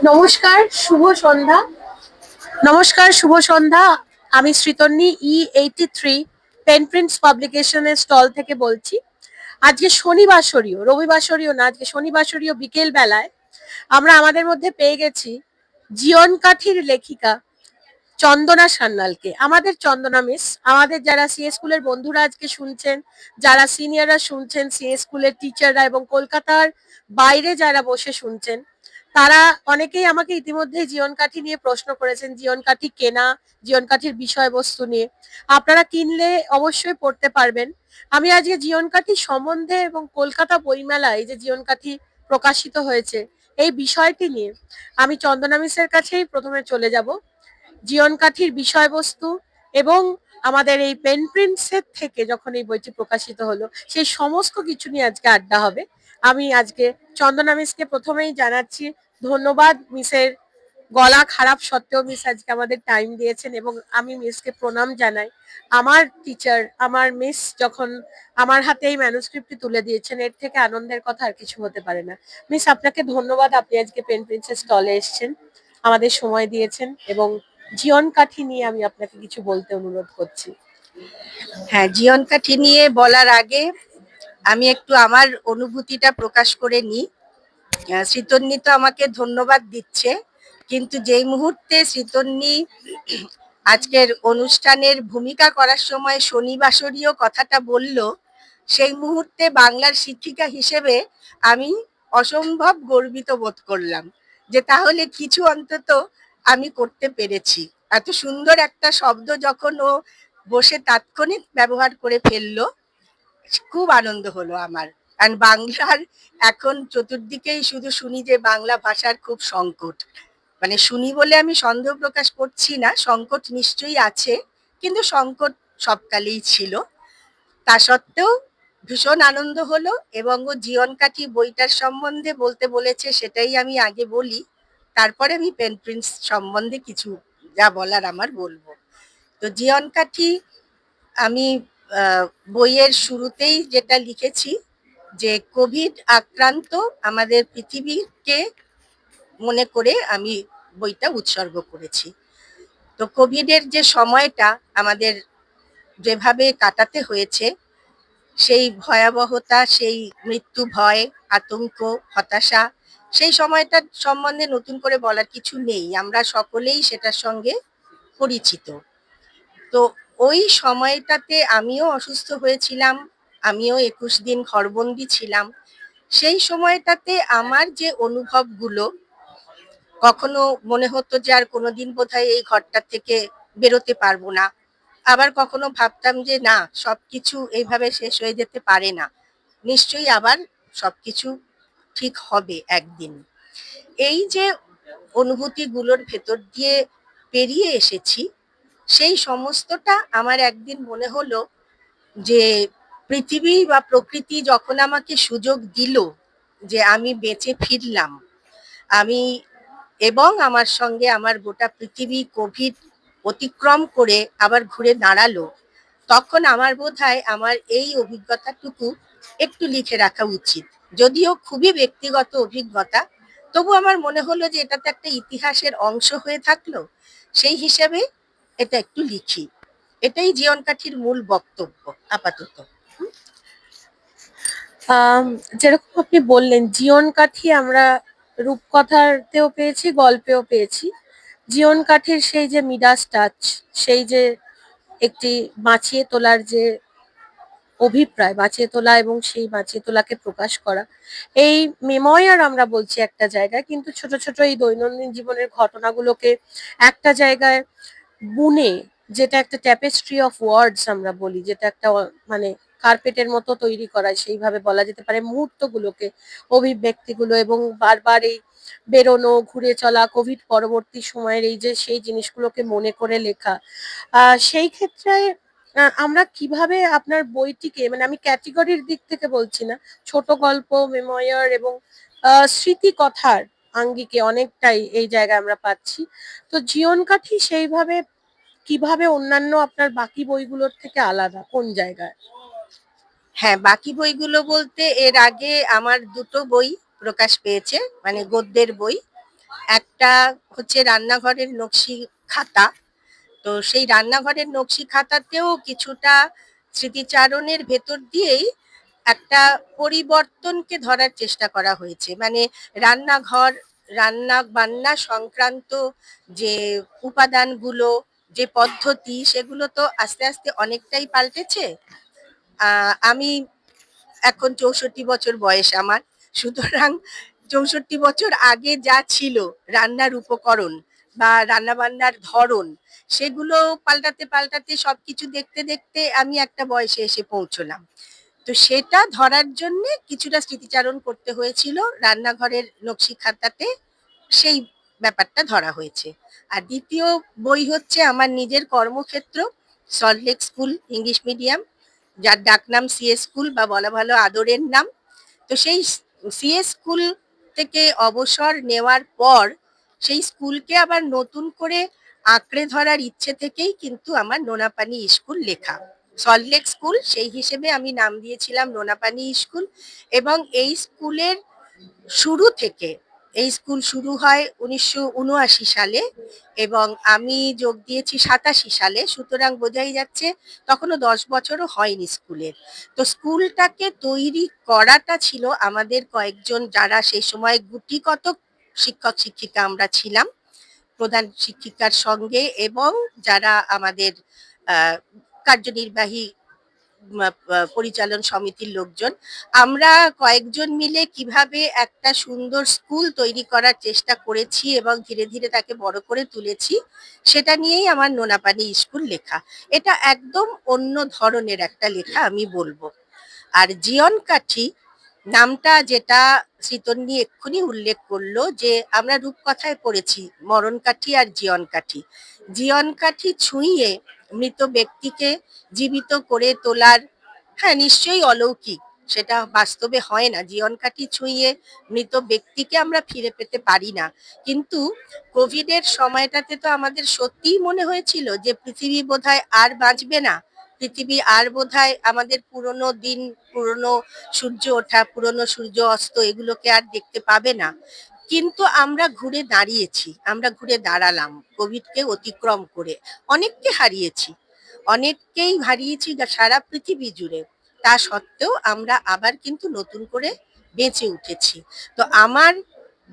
নমস্কার, শুভ সন্ধ্যা। নমস্কার, শুভ সন্ধ্যা। আমি শ্রীতন্নী E83 পেন প্রিন্টস পাবলিকেশনের স্টল থেকে বলছি। আজকে শনিবাসরীয়, রবিবাসরীয় না, আজকে শনিবাসরীয় বিকেল বেলায় আমরা আমাদের মধ্যে পেয়ে গেছি জীবন কাঠির লেখিকা চন্দনা সান্যালকে। আমাদের চন্দনা মিস, আমাদের যারা সিএ স্কুলের বন্ধুরা আজকে শুনছেন, যারা সিনিয়ররা শুনছেন, সিএ স্কুলের টিচাররা এবং কলকাতার বাইরে যারা বসে শুনছেন, তারা অনেকেই আমাকে ইতিমধ্যেই জীবন কাঠি নিয়ে প্রশ্ন করেছেন, জীবন কাঠি কেনা, জীবন কাঠির বিষয়বস্তু নিয়ে। আপনারা কিনলে অবশ্যই পড়তে পারবেন। আমি আজকে জীবন কাঠি সম্বন্ধে এবং কলকাতা বইমেলায় যে জীবন কাঠি প্রকাশিত হয়েছে এই বিষয়টি নিয়ে আমি চন্দনা মিসের কাছেই প্রথমে চলে যাব। জীবন কাঠির বিষয়বস্তু এবং আমাদের এই পেন প্রিন্টসের থেকে যখন এই বইটি প্রকাশিত হলো সেই সমস্ত কিছু নিয়ে আজকে আড্ডা হবে। আমি আজকে চন্দনা মিসকে প্রথমেই জানাচ্ছি ধন্যবাদ। মিসের গলা খারাপ সত্ত্বেও মিস আজকে আমাদের টাইম দিয়েছেন এবং আমি মিসকে প্রণাম জানাই। আমার টিচার, আমার মিস যখন আমার হাতে এই ম্যানুস্ক্রিপ্টটি তুলে দিয়েছেন, এর থেকে আনন্দের কথা আর কিছু হতে পারে না। মিস, আপনাকে ধন্যবাদ, আপনি আজকে পেন প্রিন্সের স্টলে এসেছেন, আমাদের সময় দিয়েছেন এবং জীবন কাঠি নিয়ে আমি আপনাকে কিছু বলতে অনুরোধ করছি। হ্যাঁ, জীবন কাঠি নিয়ে বলার আগে আমি একটু আমার অনুভূতিটা প্রকাশ করে নিই। শ্রীতন্নী তো আমাকে ধন্যবাদ দিচ্ছে, কিন্তু যেই মুহূর্তে শ্রীতন্নী আজকের অনুষ্ঠানের ভূমিকা করার সময় শনিবাসরীয় কথাটা বলল, সেই মুহূর্তে বাংলার শিক্ষিকা হিসেবে আমি অসম্ভব গর্বিত বোধ করলাম যে তাহলে কিছু অন্তত আমি করতে পেরেছি। এত সুন্দর একটা শব্দ যখন ও বসে তাৎক্ষণিক ব্যবহার করে ফেললো, খুব আনন্দ হলো আমার। কারণ বাংলার এখন চতুর্দিকেই শুধু শুনি যে বাংলা ভাষার খুব সংকট। মানে শুনি বলে আমি সন্দেহ প্রকাশ করছি না, সংকট নিশ্চয়ই আছে, কিন্তু সংকট সবকালেই ছিল। তা সত্ত্বেও ভীষণ আনন্দ হলো। এবং ও জীবন কাঠি বইটার সম্বন্ধে বলতে বলেছে, সেটাই আমি আগে বলি, তারপরে আমি পেন প্রিন্টস সম্বন্ধে কিছু যা বলার আমার বলবো। তো জীবন কাঠি আমি বইয়ের শুরুতেই যেটা লিখেছি যে কোভিড আক্রান্ত আমাদের পৃথিবীকে মনে করে আমি বইটা উৎসর্গ করেছি। তো কোভিডের যে সময়টা আমাদের যেভাবে কাটাতে হয়েছে, সেই ভয়াবহতা, সেই মৃত্যু ভয়, আতঙ্ক, হতাশা, সেই সময়টার সম্বন্ধে নতুন করে বলার কিছু নেই, আমরা সকলেই সেটার সঙ্গে পরিচিত। তো ওই সময়টাতে আমিও অসুস্থ হয়েছিলাম, আমিও 21 দিন ঘরবন্দি ছিলাম। সেই সময়টাতে আমার যে অনুভবগুলো, কখনো মনে হতো যে আর কোনোদিন বোধহয় এই ঘরটা থেকে বেরোতে পারবো না, আবার কখনো ভাবতাম যে না, সবকিছু এইভাবে শেষ হয়ে যেতে পারে না, নিশ্চয়ই আবার সবকিছু ঠিক হবে একদিন। এই যে অনুভূতিগুলোর ভেতর দিয়ে পেরিয়ে এসেছি, সেই সমস্তটা আমার একদিন মনে হলো যে পৃথিবী বা প্রকৃতি যখন আমাকে সুযোগ দিল যে আমি বেঁচে ফিরলাম, আমি এবং আমার সঙ্গে আমার গোটা পৃথিবী কোভিড অতিক্রম করে আবার ঘুরে দাঁড়ালো, তখন আমার বোধহয় আমার এই অভিজ্ঞতাটুকু একটু লিখে রাখা উচিত। যদিও খুবই ব্যক্তিগত অভিজ্ঞতা, তবু আমার মনে হলো যে এটা তো একটা ইতিহাসের অংশ হয়ে থাকলো, সেই হিসেবে এটা একটু লিখি। এটাই জীবন কাঠির মূল বক্তব্য আপাতত। আম, যেরকম আপনি বললেন, জীবন কাঠি আমরা রূপকথাতেও পেয়েছি, গল্পেও পেয়েছি। জীবন কাঠির সেই যে মিডাস টাচ, সেই যে একটি বাঁচিয়ে তোলার যে অভিপ্রায়, বাঁচিয়ে তোলা এবং সেই বাঁচিয়ে তোলাকে প্রকাশ করা, এই মেময়ার আমরা বলছি একটা জায়গায়, কিন্তু ছোট ছোট এই দৈনন্দিন জীবনের ঘটনাগুলোকে একটা জায়গায় বুনে, যেটা একটা ট্যাপেস্ট্রি অফ ওয়ার্ডস আমরা বলি, যেটা একটা মানে কার্পেটের মতো তৈরি করা, সেইভাবে বলা যেতে পারে মুহূর্তগুলোকে, অভিব্যক্তিগুলো, এবং বারবার এই বেরোনো, ঘুরে চলা, কোভিড পরবর্তী সময়ের এই যে সেই জিনিসগুলোকে মনে করে লেখা। সেই ক্ষেত্রে আমরা কিভাবে আপনার বইটিকে, মানে আমি ক্যাটেগরির দিক থেকে বলছি না, ছোট গল্প, মেমোয়ার এবং স্মৃতি কথার আঙ্গিকে অনেকটাই এই জায়গায় আমরা পাচ্ছি। তো জীবন কাঠি সেইভাবে কিভাবে অন্যান্য আপনার বাকি বইগুলোর থেকে আলাদা কোন জায়গায়? হ্যাঁ, বাকি বইগুলো বলতে এর আগে আমার দুটো বই প্রকাশ পেয়েছে, মানে গদ্যের বই। একটা হচ্ছে রান্নাঘরের নকশি খাতা। তো সেই রান্নাঘরের নকশি খাতাতেও কিছুটা স্মৃতিচারণের ভেতর দিয়েই একটা পরিবর্তনকে ধরার চেষ্টা করা হয়েছে। মানে রান্নাঘর, রান্না বান্না সংক্রান্ত যে উপাদানগুলো, যে পদ্ধতি, সেগুলো তো আস্তে আস্তে অনেকটাই পাল্টেছে। আমি এখন ৬৪ বছর বয়স আমার। সুতরাং ৬৪ বছর আগে যা ছিল রান্নার উপকরণ বা রান্নাবান্নার ধরন, সেগুলো পাল্টাতে পাল্টাতে সবকিছু দেখতে দেখতে আমি একটা বয়সে এসে পৌঁছলাম। তো সেটা ধরার জন্যে কিছুটা স্মৃতিচারণ করতে হয়েছিল রান্নাঘরের নকশি খাতাতে, সেই ব্যাপারটা ধরা হয়েছে। আর দ্বিতীয় বই হচ্ছে আমার নিজের কর্মক্ষেত্র, সল্টলেক স্কুল ইংলিশ মিডিয়াম, যার ডাকনাম সিএস স্কুল বা বলা ভালো আদরের নাম। তো সেই সিএস স্কুল থেকে অবসর নেওয়ার পর সেই স্কুলকে আবার নতুন করে আঁকড়ে ধরার ইচ্ছে থেকেই কিন্তু আমার নোনাপানি স্কুল লেখা। সল্টলেক স্কুল সেই হিসেবে আমি নাম দিয়েছিলাম নোনাপানি স্কুল। এবং এই স্কুলের শুরু থেকে, এই স্কুল শুরু হয় ১৯৭৯ সালে এবং আমি যোগ দিয়েছি ৮৭ সালে। সুতরাং বোঝাই যাচ্ছে তখনও ১০ বছরও হয়নি স্কুলের। তো স্কুলটাকে তৈরি করাটা ছিল আমাদের কয়েকজন, যারা সেই সময় গুটি কতক শিক্ষক শিক্ষিকা আমরা ছিলাম, প্রধান শিক্ষিকার সঙ্গে, এবং যারা আমাদের কার্যনির্বাহী পরিচালন সমিতির লোকজন। আমরা কয়েকজন মিলে কিভাবে একটা সুন্দর স্কুল তৈরি করার চেষ্টা করেছি এবং ধীরে ধীরে তাকে বড় করে তুলেছি, সেটা নিয়েই আমার নোনাপানি স্কুল লেখা। এটা একদম অন্য ধরনের একটা লেখা আমি বলবো। আর জীয়ন কাঠি নামটা যেটা শ্রীতন্নি এক্ষুনি উল্লেখ করলো, যে আমরা রূপকথায় পড়েছি মরণ কাঠি আর জীয়ন কাঠি। জীয়ন কাঠি ছুঁইয়ে মৃত ব্যক্তিকে জীবিত করে তোলার, হ্যাঁ নিশ্চয়ই অলৌকিক, সেটা বাস্তবে হয় না। জীয়ন কাঠি ছুঁইয়ে মৃত ব্যক্তিকে আমরা ফিরে পেতে পারি না। কিন্তু কোভিডের সময়টাতে তো আমাদের সত্যিই মনে হয়েছিল যে পৃথিবী বোধহয় আর বাঁচবে না, পৃথিবী আর বোধহয় আমাদের পুরনো দিন, পুরনো সূর্য ওঠা, পুরনো সূর্য অস্ত, এগুলোকে আর দেখতে পাবে না। কিন্তু আমরা ঘুরে দাঁড়িয়েছি, আমরা ঘুরে দাঁড়ালাম কোভিডকে অতিক্রম করে। অনেককে হারিয়েছি, অনেককেই হারিয়েছি সারা পৃথিবী জুড়ে। তা সত্ত্বেও আমরা আবার কিন্তু নতুন করে বেঁচে উঠেছি। তো আমার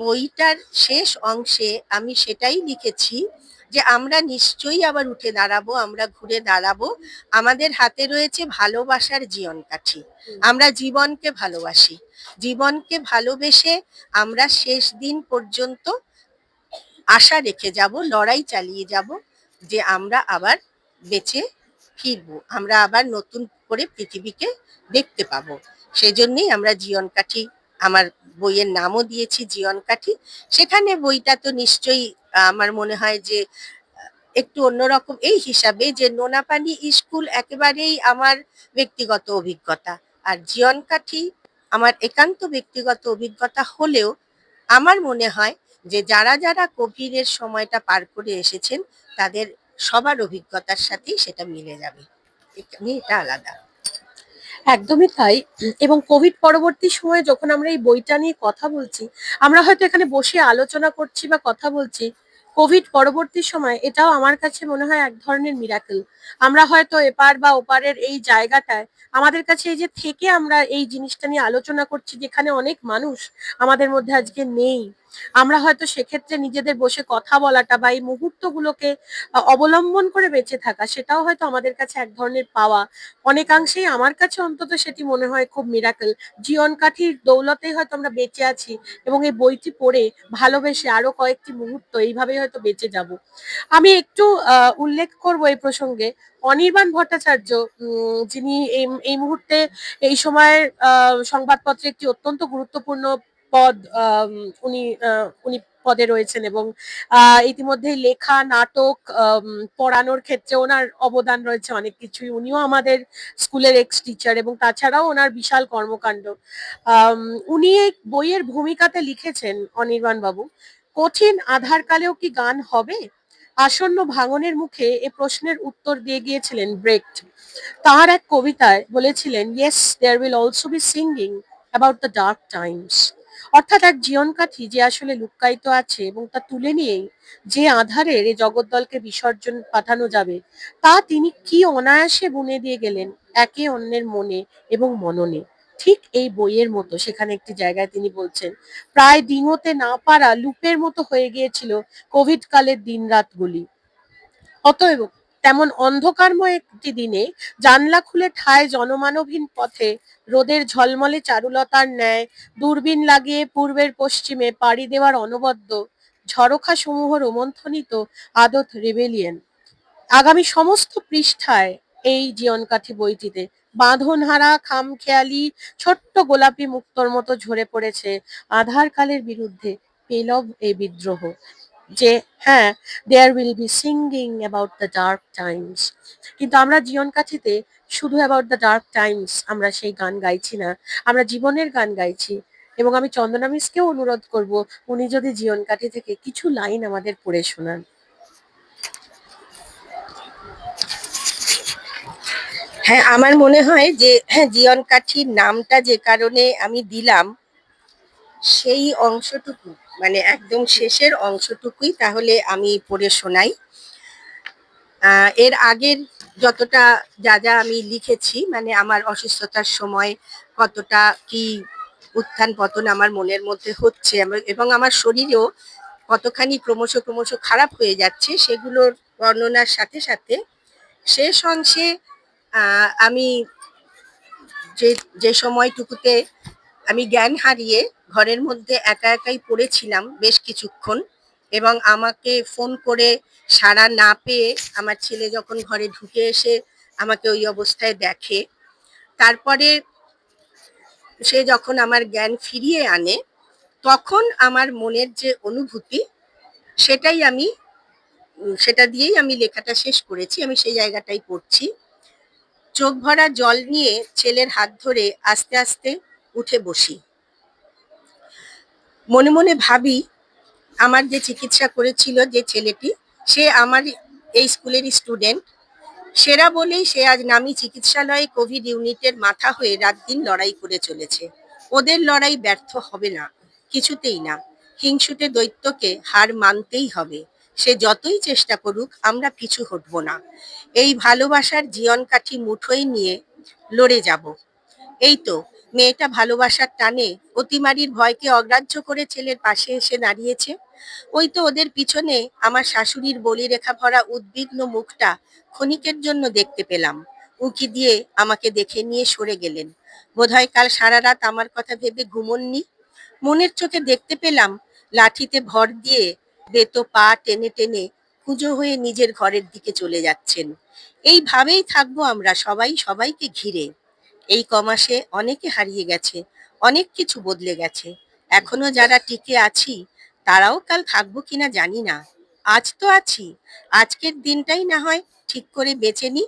বইটার শেষ অংশে আমি সেটাই লিখেছি, যে আমরা নিশ্চয়ই আবার উঠে দাঁড়াবো, আমরা ঘুরে দাঁড়াবো। আমাদের হাতে রয়েছে ভালোবাসার জীয়ন কাঠি। আমরা জীবনকে ভালোবাসি, জীবনকে ভালোবেসে আমরা শেষ দিন পর্যন্ত আশা রেখে যাব, লড়াই চালিয়ে যাব, যে আমরা আবার বেঁচে ফিরবো, আমরা আবার নতুন করে পৃথিবীকে দেখতে পাবো। সেজন্যই আমরা জীয়ন কাঠি, আমার বইয়ের নামও দিয়েছি জীয়ন কাঠি। সেখানে বইটা তো নিশ্চয়ই আমার মনে হয় যে একটু অন্যরকম এই হিসাবে, যে নোনাপানি স্কুল একেবারেই আমার ব্যক্তিগত অভিজ্ঞতা, আর জীয়ন কাঠি আমার একান্ত ব্যক্তিগত অভিজ্ঞতা হলেও আমার মনে হয় যে যারা যারা কোভিডের সময়টা পার করে এসেছেন তাদের সবার অভিজ্ঞতার সাথেই সেটা মিলে যাবে, এটা আলাদা। একদমই তাই। এবং কোভিড পরবর্তী সময়ে যখন আমরা এই বইটা নিয়ে কথা বলছি, আমরা হয়তো এখানে বসে আলোচনা করছি বা কথা বলছি, কোভিড পরবর্তী সময় এটাও আমার কাছে মনে হয় এক ধরনের মিরাকেল। আমরা হয়তো এপার বা ওপারের এই জায়গাটায়, আমাদের কাছে এই যে থেকে আমরা এই জিনিসটা নিয়ে আলোচনা করছি, যেখানে অনেক মানুষ আমাদের মধ্যে আজকে নেই, আমরা হয়তো সেক্ষেত্রে নিজেদের বসে কথা বলাটা বা এই মুহূর্তগুলোকে অবলম্বন করে বেঁচে থাকা, সেটাও হয়তো আমাদের কাছে এক ধরনের পাওয়া। অনেকাংশেই আমার কাছে অন্তত সেটি মনে হয় খুব মিরাকেল। জীয়ন কাঠির দৌলতেই হয়তো আমরা বেঁচে আছি এবং এই বইটি পড়ে ভালোবেসে আরো কয়েকটি মুহূর্ত এইভাবেই হয়তো বেঁচে যাব। আমি একটু উল্লেখ করব এই প্রসঙ্গে অনির্বাণ ভট্টাচার্য, যিনি এই মুহূর্তে এই সময়ের সংবাদপত্রে একটি অত্যন্ত গুরুত্বপূর্ণ পদ, উনি পদে রয়েছেন এবং ইতিমধ্যেই লেখা, নাটক, পড়ানোর ক্ষেত্রে ওনার অবদান রয়েছে অনেক কিছুই। উনিও আমাদের স্কুলের এক্স টিচার এবং তাছাড়াও ওনার বিশাল কর্মকাণ্ড। উনি এই বইয়ের ভূমিকাতে লিখেছেন অনির্বাণ বাবু, কঠিন আধার কালেও কি গান হবে? আসন্ন ভাঙনের মুখে এ প্রশ্নের উত্তর দিয়ে গিয়েছিলেন ব্রেক্ট। তাঁর এক কবিতায় বলেছিলেন, yes there will also be singing about the dark times. অর্থাৎ এক জীবন কাঠি যে আসলে লুক্কায়িত আছে এবং তা তুলে নিয়েই যে আধারের এই জগদ্দলকে বিসর্জন পাঠানো যাবে তা তিনি কি অনায়াসে বুনে দিয়ে গেলেন একে অন্যের মনে এবং মননে। ঠিক এই বইয়ের মতো সেখানে একটি জায়গায় তিনি বলছেন, প্রায় ডিঙোতে না পারা লুপের মতো হয়ে গিয়েছিল কোভিড কালের দিনরাতগুলি। অতএব তেমন অন্ধকারময় একটি দিনে জানলা খুলে ঠায় জনমানবহীন পথে রোদের ঝলমলে চারুলতার ন্যায় দূরবীন লাগিয়ে পূর্বের পশ্চিমে পাড়ি দেওয়ার অনবদ্য ঝরোখা সমূহ রোমন্থনিত আদত রেবেলিয়ন। আগামী সমস্ত পৃষ্ঠায় এই জীবনকাঠি বইটিতে বাঁধনহারা খামখেয়ালি ছোট্ট গোলাপি মুক্তোর মতো ঝরে পড়েছে আধার কালের বিরুদ্ধে পেলব এই বিদ্রোহ, যে হ্যাঁ, there will be singing about the dark times. কিন্তু আমরা জীবন কাঠিতে শুধু অ্যাবাউট দ্য ডার্ক টাইমস আমরা সেই গান গাইছি না, আমরা জীবনের গান গাইছি। এবং আমি চন্দনা মিসকেও অনুরোধ করব, উনি যদি জীবন কাঠি থেকে কিছু লাইন আমাদের পড়ে শোনান। হ্যাঁ, আমার মনে হয় যে জীবন কাঠির নামটা যে কারণে আমি দিলাম, সেই অংশটুকু মানে একদম শেষের অংশটুকুই তাহলে আমি পড়ে শোনাই। এর আগের যতটা যা যা আমি লিখেছি, মানে আমার অসুস্থতার সময় কতটা কি উত্থান পতন আমার মনের মধ্যে হচ্ছে এবং আমার শরীরেও কতখানি ক্রমশ ক্রমশ খারাপ হয়ে যাচ্ছে, সেগুলোর বর্ণনার সাথে সাথে শেষ অংশে আমি যে যে সময়টুকুতে আমি জ্ঞান হারিয়ে ঘরের মধ্যে একা একাই পড়েছিলাম বেশ কিছুক্ষণ, এবং আমাকে ফোন করে সাড়া না পেয়ে আমার ছেলে যখন ঘরে ঢুকে এসে আমাকে ওই অবস্থায় দেখে, তারপরে সে যখন আমার জ্ঞান ফিরিয়ে আনে, তখন আমার মনের যে অনুভূতি সেটাই আমি সেটা দিয়েই আমি লেখাটা শেষ করেছি। আমি সেই জায়গাটাই পড়ছি। চোখ ভরা জল নিয়ে ছেলের হাত ধরে আস্তে আস্তে উঠে বসি। মনে মনে ভাবি, আমার যে চিকিৎসা করেছিল যে ছেলেটি, সে আমার এই স্কুলেরই স্টুডেন্ট। সেরা বলেই সে আজ নামি চিকিৎসালয়ে কোভিড ইউনিটের মাথা হয়ে রাত দিন লড়াই করে চলেছে। ওদের লড়াই ব্যর্থ হবে না, কিছুতেই না। হিংসুটে দৈত্যকে হার মানতেই হবে। সে যতই চেষ্টা করুক, আমরা পিছু হটব না। এই ভালোবাসার জীবন কাঠি মুঠোয় নিয়ে লড়ে যাব। এই তো মেয়েটা ভালোবাসার টানে অতিমারির ভয়কে অগ্রাহ্য করে ছেলের পাশে এসে দাঁড়িয়েছে। ওই তো ওদের পিছনে আমার শাশুড়ির বলিরেখা ভরা উদ্বিগ্ন মুখটা ক্ষণিকের জন্য দেখতে পেলাম। উঁকি দিয়ে আমাকে দেখে নিয়ে সরে গেলেন। বোধহয় কাল সারা রাত আমার কথা ভেবে ঘুমননি। মনের চোখে দেখতে পেলাম লাঠিতে ভর দিয়ে বেতো পা টেনে টেনে কুঁজো হয়ে নিজের ঘরের দিকে চলে যাচ্ছেন। এইভাবেই থাকবো আমরা সবাই সবাইকে ঘিরে। এই কমাসে অনেকে হারিয়ে গেছে, অনেক কিছু বদলে গেছে। এখনো যারা টিকে আছি তারাও কাল থাকবো কিনা জানি না। আজ তো আছি, আজকের দিনটাই না হয় ঠিক করে বেঁচে নি।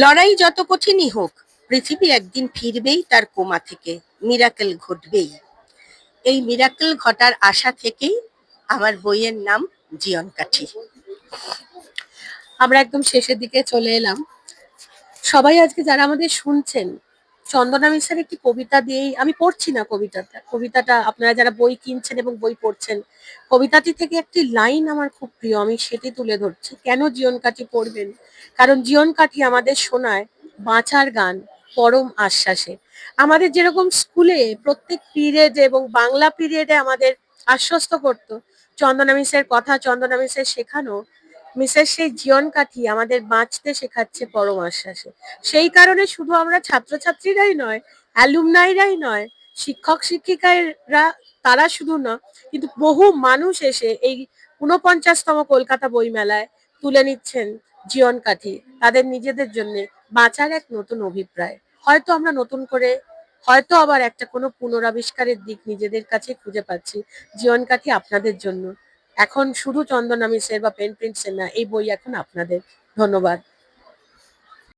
লড়াই যত কঠিনই হোক, পৃথিবী একদিন ফিরবেই তার কোমা থেকে, মিরাকেল ঘটবেই। এই মিরাকেল ঘটার আশা থেকেই আমার বইয়ের নাম জীবন কাঠি। আমরা একদম শেষের দিকে চলে এলাম। সবাই আজকে যারা আমাদের শুনছেন, চন্দনা মিশ্রের একটি কবিতা দিয়েই, আমি পড়ছি না কবিতাটা আপনারা যারা বই কিনছেন এবং বই পড়ছেন, কবিতাটি থেকে একটি লাইন আমার খুব প্রিয়, আমি সেটি তুলে ধরছি। কেন জীবন কাঠি পড়বেন? কারণ জীবন কাঠি আমাদের শোনায় বাঁচার গান পরম আশ্বাসে। আমাদের যেরকম স্কুলে প্রত্যেক পিরিয়ডে এবং বাংলা পিরিয়ডে আমাদের আশ্বস্ত করতো, চন্দনা মিসের কথা, চন্দনা মিসের শেখানো, মিসেস সেই জীবন কাঠি আমাদের বাঁচতে শেখাচ্ছে পরম আশ্বাসে। সেই কারণে শুধু আমরা ছাত্রছাত্রীরাই নয়, অ্যালুমনাইরাই নয়, শিক্ষক শিক্ষিকারা তারা শুধু না, কিন্তু বহু মানুষ এসে এই ৪৯তম কলকাতা বইমেলায় তুলে নিচ্ছেন জীবন কাঠি তাদের নিজেদের জন্য বাঁচার এক নতুন অভিপ্রায়। হয়তো আমরা নতুন করে, হয়তো আবার একটা কোনো পুনরাবিষ্কারের দিক নিজেদের কাছে খুঁজে পাচ্ছি জীবন কাঠি আপনাদের জন্য। এখন শুধু চন্দনা মিসের বা পেন প্রিন্টসের না, এই বই এখন আপনাদের। ধন্যবাদ।